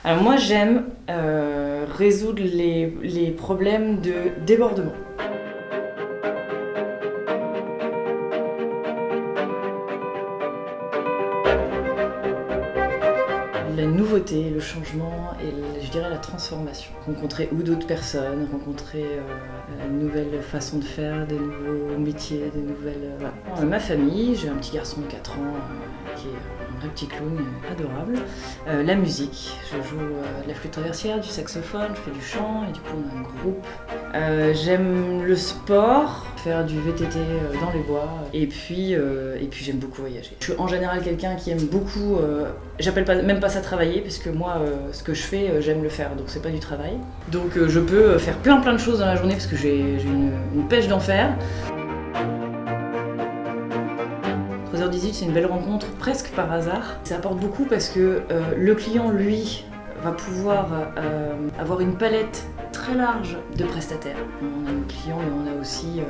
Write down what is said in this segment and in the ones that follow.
Alors moi j'aime résoudre les problèmes de débordement. La nouveauté, le changement et je dirais la transformation. Rencontrer ou d'autres personnes, rencontrer une nouvelle façon de faire, des nouveaux métiers, des nouvelles... voilà. Ma famille, j'ai un petit garçon de 4 ans qui est un vrai petit clown adorable. La musique, je joue de la flûte traversière, du saxophone, je fais du chant et du coup on a un groupe. J'aime le sport, faire du VTT dans les bois et puis j'aime beaucoup voyager. Je suis en général quelqu'un qui aime beaucoup, j'appelle même pas ça travailler parce que moi ce que je fais j'aime le faire donc c'est pas du travail. Donc je peux faire plein de choses dans la journée parce que j'ai une pêche d'enfer. 3h18 c'est une belle rencontre presque par hasard. Ça apporte beaucoup parce que le client lui va pouvoir avoir une palette très large de prestataires. On a nos clients mais on a aussi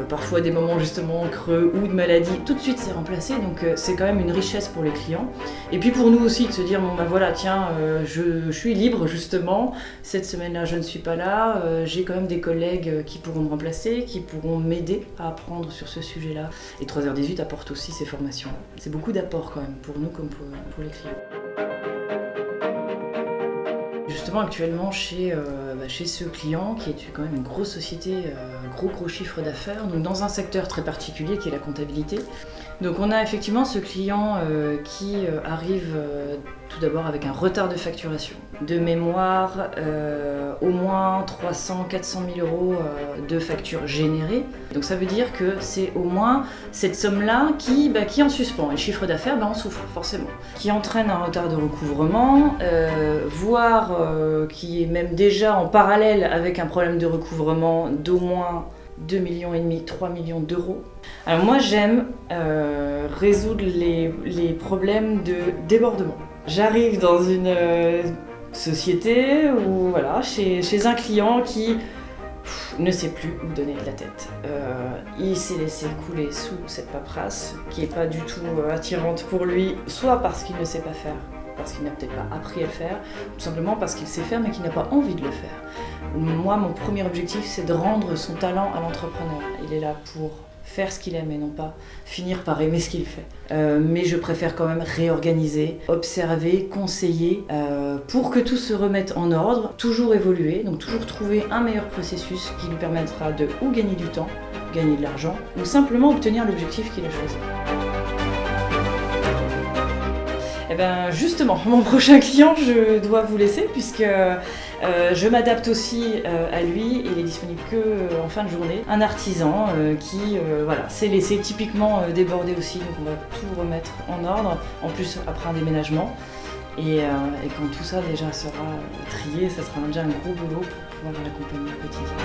parfois des moments justement creux ou de maladie. Tout de suite c'est remplacé donc c'est quand même une richesse pour les clients. Et puis pour nous aussi de se dire bon bah voilà tiens je suis libre justement, cette semaine-là je ne suis pas là, j'ai quand même des collègues qui pourront me remplacer, qui pourront m'aider à apprendre sur ce sujet-là. Et 3h18 apporte aussi ces formations-là. C'est beaucoup d'apports quand même pour nous comme pour les clients. Justement actuellement chez ce client qui est quand même une grosse société, gros chiffre d'affaires, donc dans un secteur très particulier qui est la comptabilité. Donc on a effectivement ce client qui arrive tout d'abord avec un retard de facturation. De mémoire, au moins 300-400 000 euros de factures générées. Donc ça veut dire que c'est au moins cette somme-là qui est en suspens. Et le chiffre d'affaires, on souffre forcément. Qui entraîne un retard de recouvrement, voire qui est même déjà en parallèle avec un problème de recouvrement d'au moins 2,5 millions, 3 millions d'euros. Alors moi j'aime résoudre les problèmes de débordement. J'arrive dans une société ou voilà, chez un client qui ne sait plus où donner de la tête. Il s'est laissé couler sous cette paperasse qui n'est pas du tout attirante pour lui, soit parce qu'il ne sait pas faire, parce qu'il n'a peut-être pas appris à le faire, tout simplement parce qu'il sait faire mais qu'il n'a pas envie de le faire. Moi, mon premier objectif, c'est de rendre son talent à l'entrepreneur. Il est là pour faire ce qu'il aime et non pas finir par aimer ce qu'il fait. Mais je préfère quand même réorganiser, observer, conseiller pour que tout se remette en ordre, toujours évoluer, donc toujours trouver un meilleur processus qui lui permettra de ou gagner du temps, gagner de l'argent, ou simplement obtenir l'objectif qu'il a choisi. Eh bien justement, mon prochain client, je dois vous laisser puisque je m'adapte aussi à lui. Il est disponible que en fin de journée. Un artisan qui s'est laissé typiquement déborder aussi, donc on va tout remettre en ordre, en plus après un déménagement. Et quand tout ça déjà sera trié, ça sera déjà un gros boulot pour pouvoir l'accompagner au quotidien.